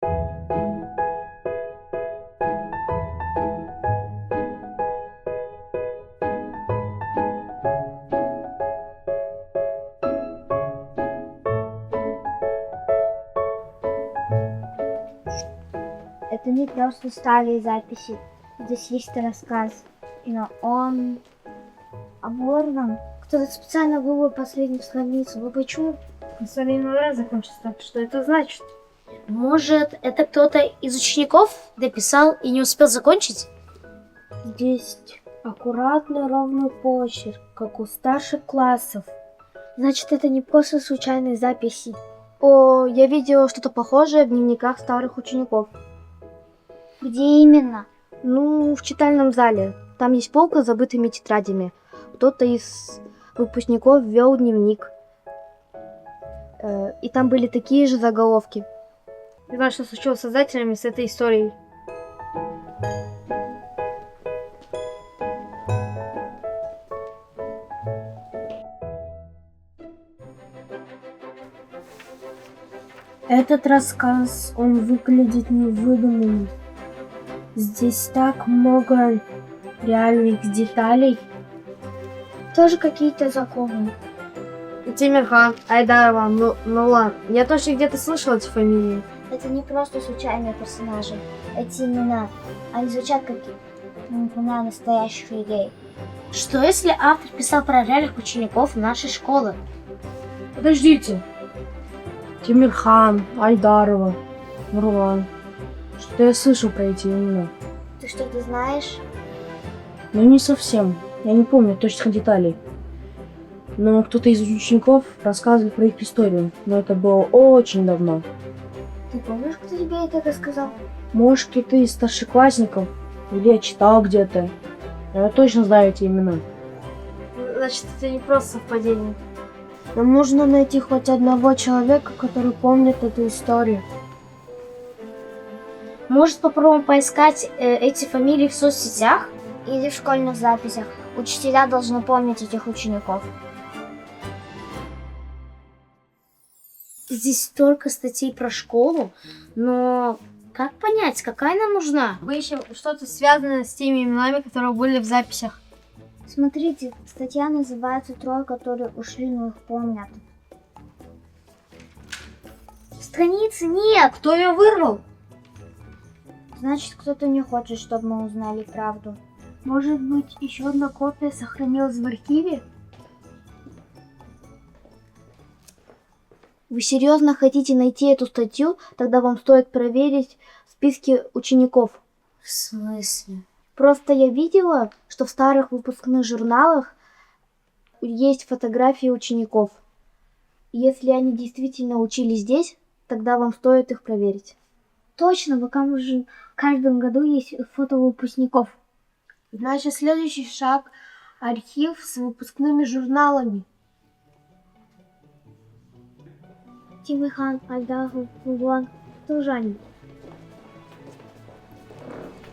Это не просто старые записи. Здесь есть рассказ. Но он оборван. Кто-то специально выбрал последнюю страницу. Но почему? История иногда закончится. Так что это значит? Может, это кто-то из учеников дописал и не успел закончить? Здесь аккуратный ровный почерк, как у старших классов. Значит, это не просто случайные записи. О, я видела что-то похожее в дневниках старых учеников. Где именно? Ну, в читальном зале. Там есть полка с забытыми тетрадями. Кто-то из выпускников вел дневник. И там были такие же заголовки. Не знаю, что случилось с создателями с этой историей. Этот рассказ, он выглядит невыдуманным. Здесь так много реальных деталей. Тоже какие-то законы. Тимирхан, Айдарова, Нурлан. Я точно где-то слышала эти фамилии. Это не просто случайные персонажи. Эти имена, они звучат как имена настоящих людей. Что если автор писал про реальных учеников нашей школы? Подождите. Тимирхан, Айдарова, Нурлан. Что я слышал про эти имена? Ты что-то знаешь? Ну не совсем. Я не помню точных деталей. Но кто-то из учеников рассказывал про их историю. Но это было очень давно. Ты помнишь, кто тебе это рассказал? Может, кто-то из старшеклассников? Или я читал где-то. Я точно знаю эти имена. Значит, это не просто совпадение. Нам нужно найти хоть одного человека, который помнит эту историю. Может, попробуем поискать эти фамилии в соцсетях? Или в школьных записях. Учителя должны помнить этих учеников. Здесь столько статей про школу, но как понять, какая нам нужна? Выищем что-то связанное с теми именами, которые были в записях. Смотрите, статья называется «Трое, которые ушли, но их помнят». Страницы нет! Кто ее вырвал? Значит, кто-то не хочет, чтобы мы узнали правду. Может быть, еще одна копия сохранилась в архиве? Вы серьезно хотите найти эту статью? Тогда вам стоит проверить списки учеников. В смысле? Просто я видела, что в старых выпускных журналах есть фотографии учеников. Если они действительно учились здесь, тогда вам стоит их проверить. Точно, в каждом году есть фото выпускников. Значит, следующий шаг – архив с выпускными журналами. Тимирхан, Айдаров, Нурлан, кто же они?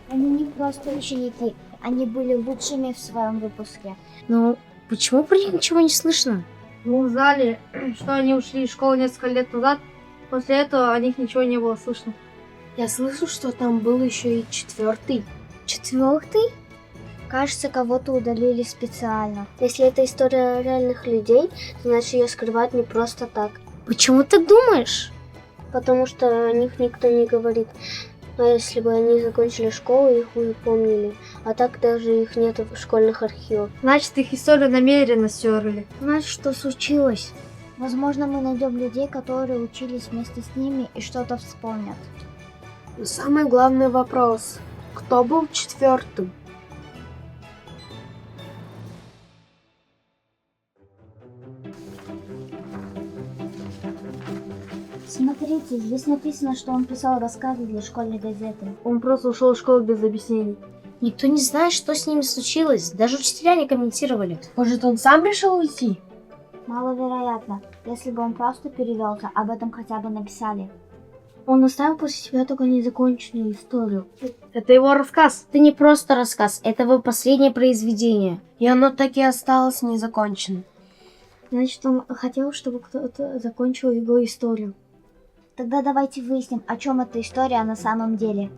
Они не просто ученики, они были лучшими в своем выпуске. Ну, почему про них ничего не слышно? Мы узнали, что они ушли из школы несколько лет назад. После этого о них ничего не было слышно. Я слышу, что там был еще и четвертый. Четвертый? Кажется, кого-то удалили специально. Если это история реальных людей, значит ее скрывать не просто так. Почему ты думаешь? Потому что о них никто не говорит. А если бы они закончили школу, их бы помнили. А так даже их нет в школьных архивах. Значит, их историю намеренно стерли. Значит, что случилось? Возможно, мы найдем людей, которые учились вместе с ними и что-то вспомнят. Но самый главный вопрос – кто был четвертым? Смотрите, здесь написано, что он писал рассказы для школьной газеты. Он просто ушел из школы без объяснений. Никто не знает, что с ними случилось. Даже учителя не комментировали. Может, он сам решил уйти? Маловероятно. Если бы он просто перевелся, об этом хотя бы написали. Он оставил после себя только незаконченную историю. Это его рассказ. Это не просто рассказ, это его последнее произведение. И оно так и осталось незаконченным. Значит, он хотел, чтобы кто-то закончил его историю. Тогда давайте выясним, о чем эта история на самом деле.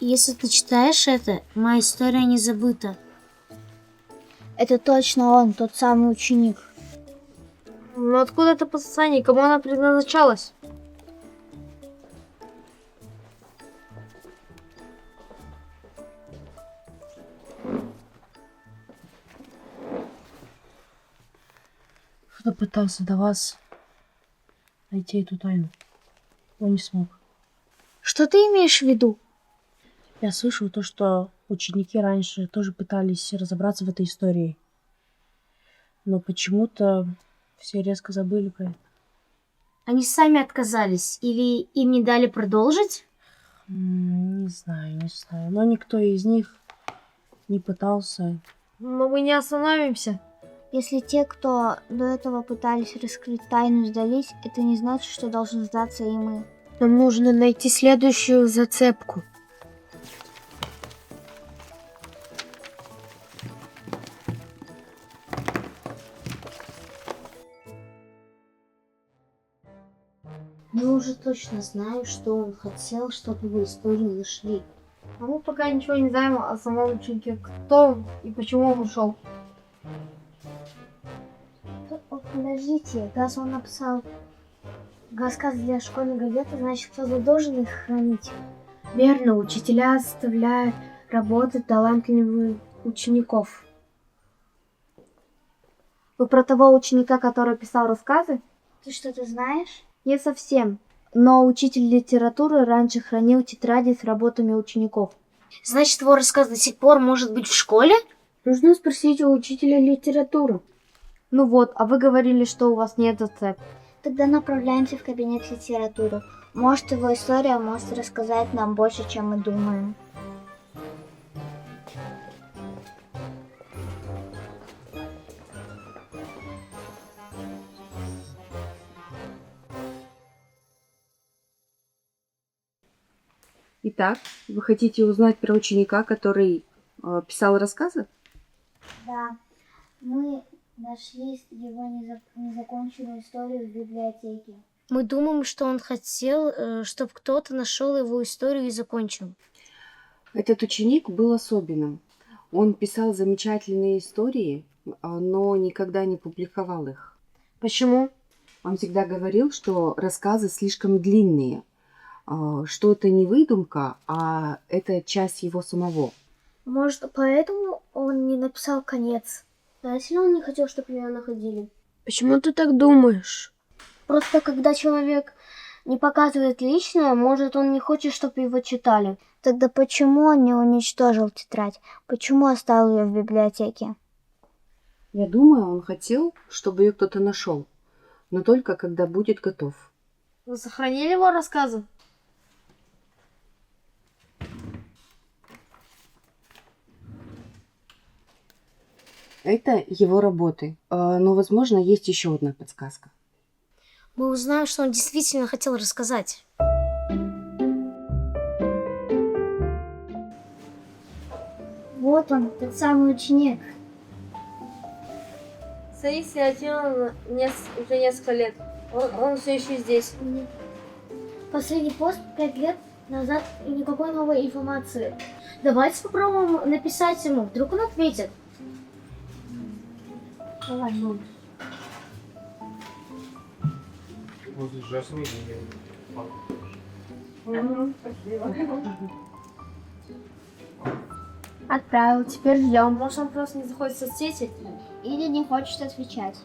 Если ты читаешь это, моя история не забыта. Это точно он, тот самый ученик. Но откуда это послание? Кому она предназначалась? Кто пытался до вас найти эту тайну, но не смог. Что ты имеешь в виду? Я слышал то, что ученики раньше тоже пытались разобраться в этой истории. Но почему-то все резко забыли про это. Они сами отказались или им не дали продолжить? Не знаю. Но никто из них не пытался. Но мы не остановимся. Если те, кто до этого пытались раскрыть тайну, сдались, это не значит, что должны сдаться и мы. Нам нужно найти следующую зацепку. Мы уже точно знаем, что он хотел, чтобы вы историю нашли. А мы пока ничего не знаем о самом ученике. Кто он и почему он ушел. Подождите, раз он написал рассказ для школьной газеты, значит, кто-то должен их хранить. Верно, учителя оставляют работать талантливых учеников. Вы про того ученика, который писал рассказы? Ты что-то знаешь? Не совсем. Но учитель литературы раньше хранил тетради с работами учеников. Значит, его рассказ до сих пор может быть в школе? Нужно спросить у учителя литературы. Ну вот, а вы говорили, что у вас нет зацепки. Тогда направляемся в кабинет литературы. Может, его история может рассказать нам больше, чем мы думаем. Итак, вы хотите узнать про ученика, который писал рассказы? Да, мы нашли его незаконченную историю в библиотеке. Мы думаем, что он хотел, чтобы кто-то нашел его историю и закончил. Этот ученик был особенным. Он писал замечательные истории, но никогда не публиковал их. Почему? Он всегда говорил, что рассказы слишком длинные, что это не выдумка, а это часть его самого. Может, поэтому он не написал конец? А если он не хотел, чтобы ее находили? Почему ты так думаешь? Просто когда человек не показывает личное, может, он не хочет, чтобы его читали. Тогда почему он не уничтожил тетрадь? Почему оставил ее в библиотеке? Я думаю, он хотел, чтобы ее кто-то нашел, но только когда будет готов. Вы сохранили его рассказы? Это его работы, но, возможно, есть еще одна подсказка. Мы узнаем, что он действительно хотел рассказать. Вот он, тот самый ученик. Садись, уже несколько лет. Он все еще здесь. Последний пост 5 лет назад и никакой новой информации. Давайте попробуем написать ему, вдруг он ответит. Давай, ну. Возле Жасмина. Отправил, теперь ждем. Может, он просто не заходит в соцсети? Или не хочет отвечать.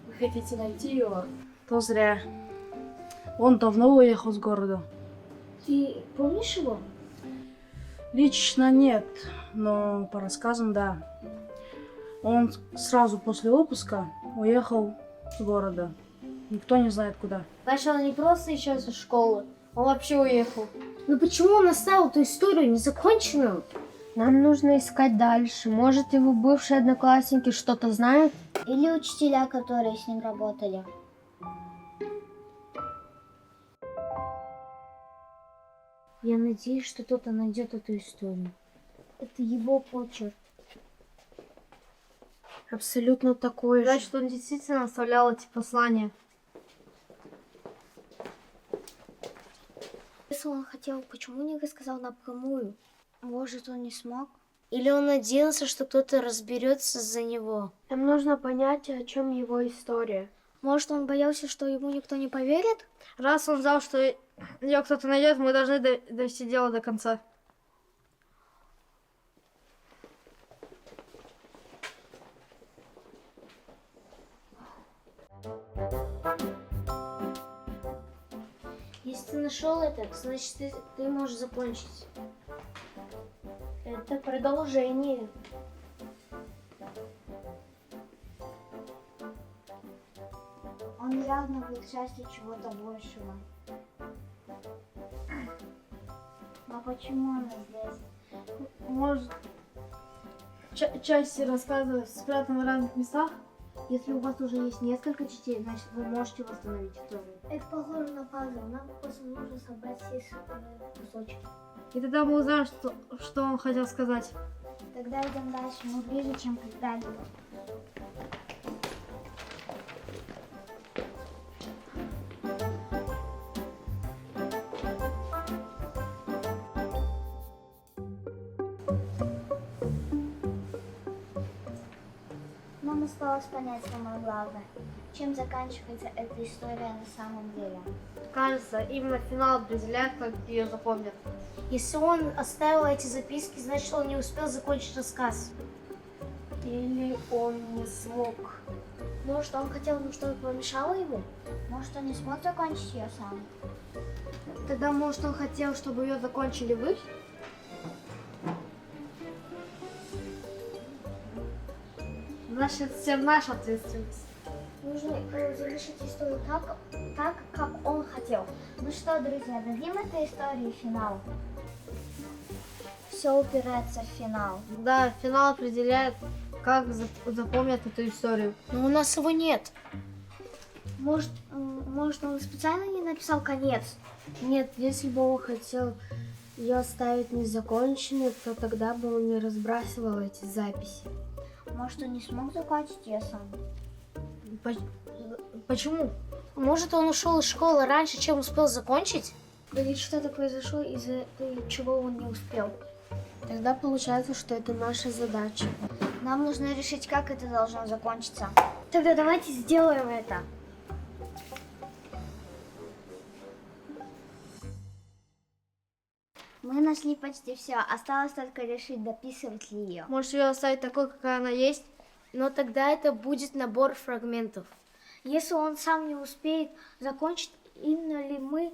Вы хотите найти его? То зря. Он давно уехал с города. Ты помнишь его? Лично нет, но по рассказам да. Он сразу после выпуска уехал с города. Никто не знает куда. Значит, он не просто исчез из школы, Он вообще уехал. Но почему он оставил эту историю незаконченную? Нам нужно искать дальше. Может, его бывшие одноклассники что-то знают? или учителя, которые с ним работали. Я надеюсь, что кто-то найдет эту историю. Это его почерк. Абсолютно такой же. Значит, он действительно оставлял эти послания. Если он хотел, почему не рассказал напрямую? Может, он не смог? Или он надеялся, что кто-то разберется за него? Нам нужно понять, о чем его история. Может, он боялся, что ему никто не поверит? Раз он знал, что ее кто-то найдет, мы должны довести дело до конца. Если ты нашел это, значит, ты можешь закончить. Это продолжение. Он явно был частью чего-то большего. А почему она здесь? Может, части рассказа спрятаны в разных местах? Если у вас уже есть несколько частей, значит вы можете восстановить историю. Это похоже на пазл. Нам просто нужно собрать все кусочки. И тогда мы узнаем, что он хотел сказать. Тогда идем дальше. Мы ближе, чем когда-либо. Нам осталось понять самое главное. Чем заканчивается эта история на самом деле? Кажется, именно финал определяет, как ее запомнят. Если он оставил эти записки, значит, он не успел закончить рассказ. Или он не смог. Может, он хотел, но что-то помешало ему? Может, он не смог закончить ее сам? Тогда, может, он хотел, чтобы ее закончили вы? Значит, всем наша ответственность. Нужно завершить историю так, как он хотел. Ну что, друзья, дадим этой истории финал? Все упирается в финал. Да, финал определяет, как запомнят эту историю. Но у нас его нет. Может, он специально не написал конец? Нет, если бы он хотел ее оставить незаконченной, то тогда бы он не разбрасывал эти записи. Может, он не смог закончить ее сам? Почему? Может, он ушел из школы раньше, чем успел закончить? Или что-то произошло, из-за чего он не успел. Тогда получается, что это наша задача. Нам нужно решить, как это должно закончиться. Тогда давайте сделаем это. Мы нашли почти все. Осталось только решить, дописывать ли ее. Можешь ее оставить такой, какая она есть? Но тогда это будет набор фрагментов. Если он сам не успеет закончить, именно ли мы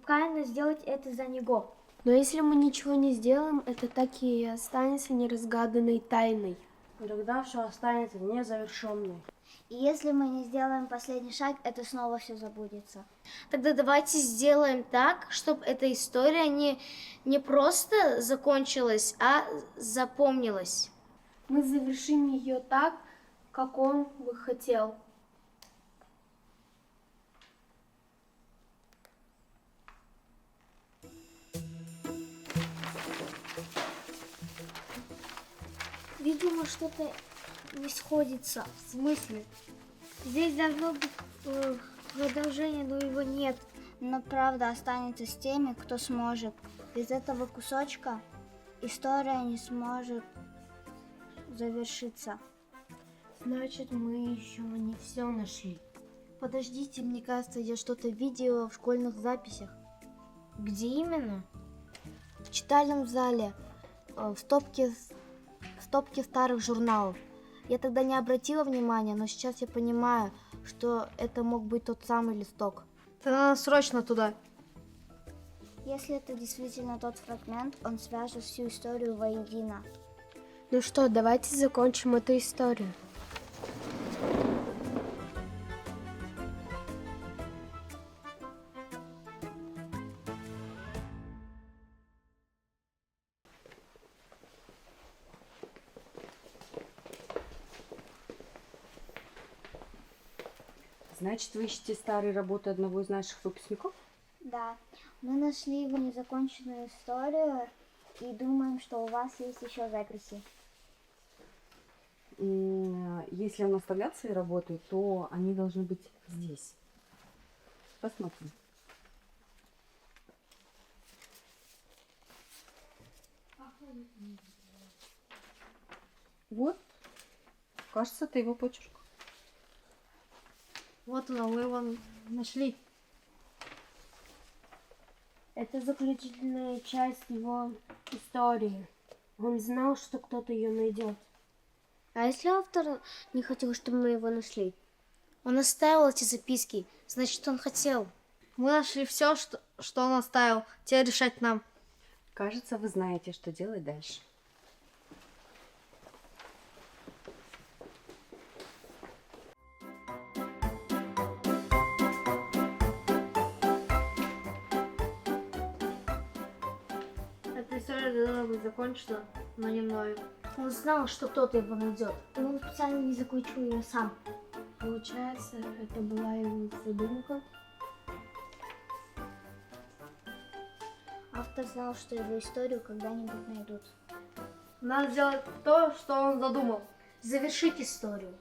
правильно сделать это за него? Но если мы ничего не сделаем, это так и останется неразгаданной тайной. И тогда все останется незавершенной. И если мы не сделаем последний шаг, это снова все забудется. Тогда давайте сделаем так, чтобы эта история не просто закончилась, а запомнилась. Мы завершим ее так, как он бы хотел. Видимо, что-то не сходится. В смысле? Здесь должно быть продолжение, но его нет. Но правда останется с теми, кто сможет. Без этого кусочка история не сможет завершиться. Значит, мы еще не все нашли. Подождите, мне кажется, я что-то видела в школьных записях. Где именно? В читальном зале, в стопке старых журналов. Я тогда не обратила внимания, но сейчас я понимаю, что это мог быть тот самый листок. Тогда надо срочно туда. Если это действительно тот фрагмент, он свяжет всю историю воедино. Ну что, давайте закончим эту историю. Значит, вы ищете старые работы одного из наших выпускников? Да, мы нашли его незаконченную историю и думаем, что у вас есть еще записи. Если он оставляет свои работы, то они должны быть здесь. Посмотрим. Вот, кажется, это его почерк. Вот он, мы его нашли. Это заключительная часть его истории. Он знал, что кто-то ее найдет. А если автор не хотел, чтобы мы его нашли? Он оставил эти записки, значит, он хотел. Мы нашли все, что он оставил. Теперь решать нам. Кажется, вы знаете, что делать дальше. Эта история должна быть закончена, но не мною. Он знал, что кто-то его найдет. И он специально не закончил ее сам. Получается, это была его задумка. Автор знал, что его историю когда-нибудь найдут. Надо сделать то, что он задумал. Завершить историю.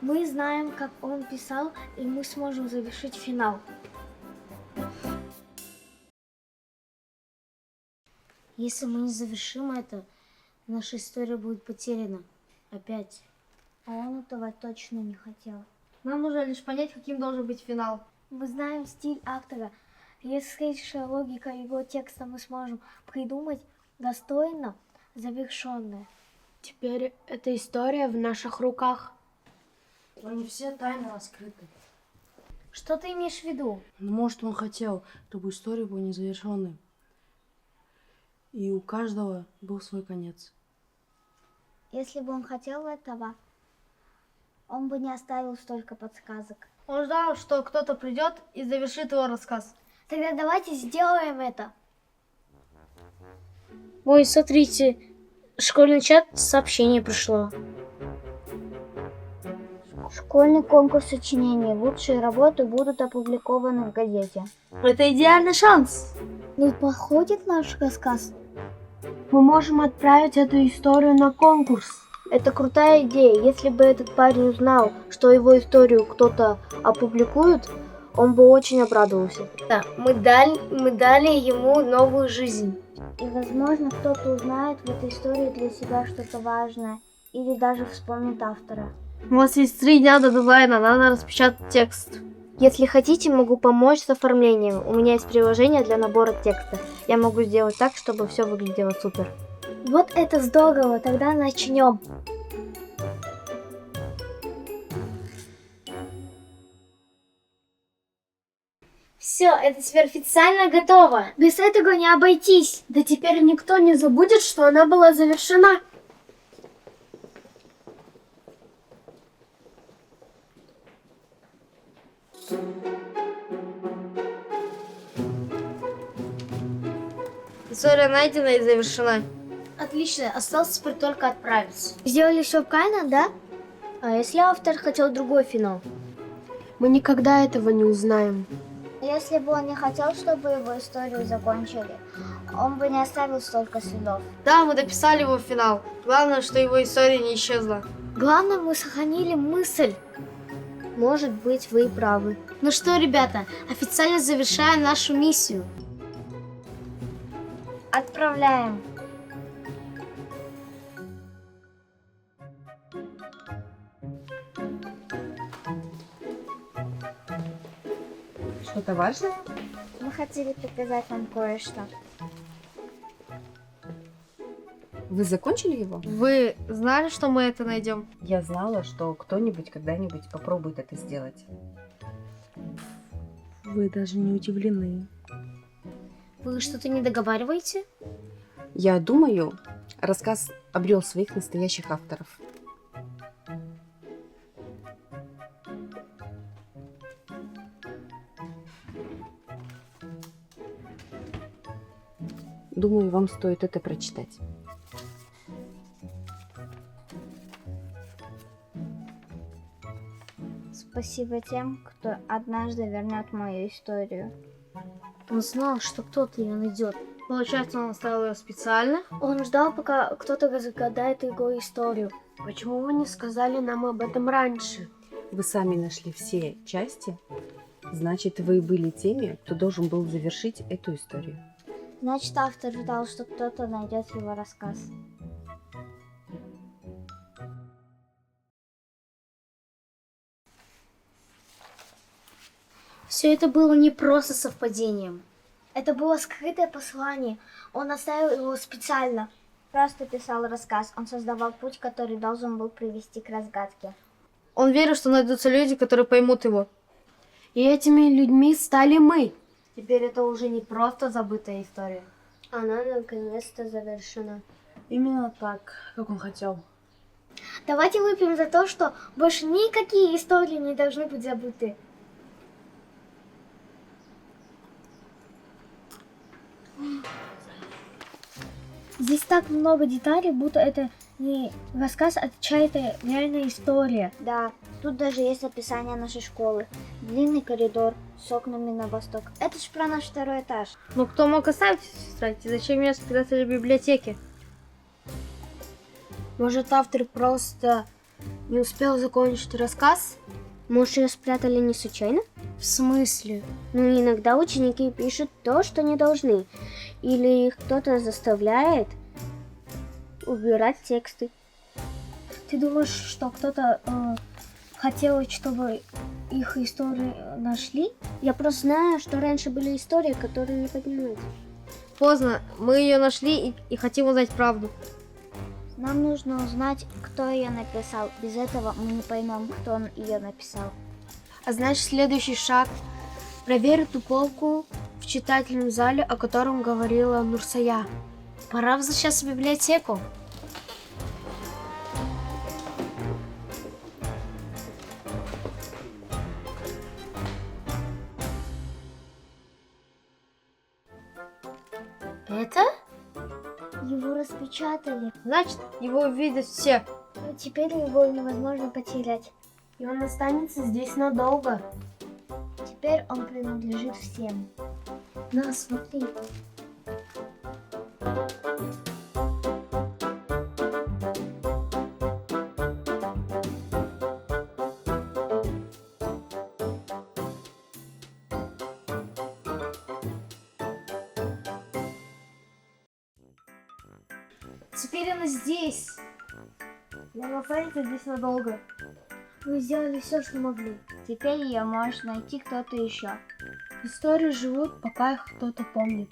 Мы знаем, как он писал, и мы сможем завершить финал. Если мы не завершим это, наша история будет потеряна. Опять. А он этого точно не хотел. Нам нужно лишь понять, каким должен быть финал. Мы знаем стиль автора. Если с хорошей логикой его текста мы сможем придумать достойно завершенное. Теперь эта история в наших руках. Но не все тайны раскрыты. Что ты имеешь в виду? Но может он хотел, чтобы история была незавершенной. И у каждого был свой конец. Если бы он хотел этого, он бы не оставил столько подсказок. Он ждал, что кто-то придет и завершит его рассказ. Тогда давайте сделаем это. Ой, смотрите, школьный чат, сообщение пришло. Школьный конкурс сочинений. Лучшие работы будут опубликованы в газете. Это идеальный шанс. Ну, походит наш рассказ. Мы можем отправить эту историю на конкурс. Это крутая идея. Если бы этот парень узнал, что его историю кто-то опубликует, он бы очень обрадовался. Да, мы дали ему новую жизнь. И, возможно, кто-то узнает в этой истории для себя что-то важное. Или даже вспомнит автора. У вас есть 3 дня до дедлайна, надо распечатать текст. Если хотите, могу помочь с оформлением. У меня есть приложение для набора текста. Я могу сделать так, чтобы все выглядело супер. Вот это здорово, тогда начнем. Все, это теперь официально готово. Без этого не обойтись. Да теперь никто не забудет, что она была завершена. История найдена и завершена. Отлично, осталось теперь только отправиться. Сделали все правильно, да? А если автор хотел другой финал? Мы никогда этого не узнаем. Если бы он не хотел, чтобы его историю закончили, он бы не оставил столько следов. Да, мы дописали его в финал. Главное, что его история не исчезла. Главное, мы сохранили мысль. Может быть, вы и правы. Ну что, ребята, официально завершаем нашу миссию. Отправляем. Что-то важное? Мы хотели показать вам кое-что. Вы закончили его? Вы знали, что мы это найдем? Я знала, что кто-нибудь когда-нибудь попробует это сделать. Вы даже не удивлены. Вы что-то не договариваете? Я думаю, рассказ обрел своих настоящих авторов. Думаю, вам стоит это прочитать. Спасибо тем, кто однажды вернет мою историю. Он знал, что кто-то ее найдет. Получается, он оставил ее специально? Он ждал, пока кто-то разгадает его историю. Почему вы не сказали нам об этом раньше? Вы сами нашли все части, значит, вы были теми, кто должен был завершить эту историю. Значит, автор ждал, что кто-то найдет его рассказ. Все это было не просто совпадением. Это было скрытое послание. Он оставил его специально. Просто писал рассказ. Он создавал путь, который должен был привести к разгадке. Он верил, что найдутся люди, которые поймут его. И этими людьми стали мы. Теперь это уже не просто забытая история. Она наконец-то завершена. Именно так, как он хотел. Давайте выпьем за то, что больше никакие истории не должны быть забыты. Здесь так много деталей, будто это не рассказ, а чья-то реальная история. Да, тут даже есть описание нашей школы. Длинный коридор с окнами на восток. Это ж про наш второй этаж. Но кто мог оставить тетрадь? И зачем ее спрятали в библиотеке? Может, автор просто не успел закончить рассказ? Может, ее спрятали не случайно? В смысле? Ну, иногда ученики пишут то, что не должны. Или их кто-то заставляет убирать тексты. Ты думаешь, что кто-то хотел, чтобы их истории нашли? Я просто знаю, что раньше были истории, которые не поднимают. Поздно. Мы ее нашли и хотим узнать правду. Нам нужно узнать, кто ее написал. Без этого мы не поймем, кто ее написал. А значит, следующий шаг – проверить ту полку в читательном зале, о котором говорила Нурсая. Пора возвращаться в библиотеку. Это? Его распечатали. Значит, его увидят все. Но теперь его невозможно потерять. И он останется здесь надолго. Теперь он принадлежит всем. На, смотри. Теперь она здесь. И она останется здесь надолго. Мы сделали все, что могли. Теперь ее может найти кто-то еще. Истории живут, пока их кто-то помнит.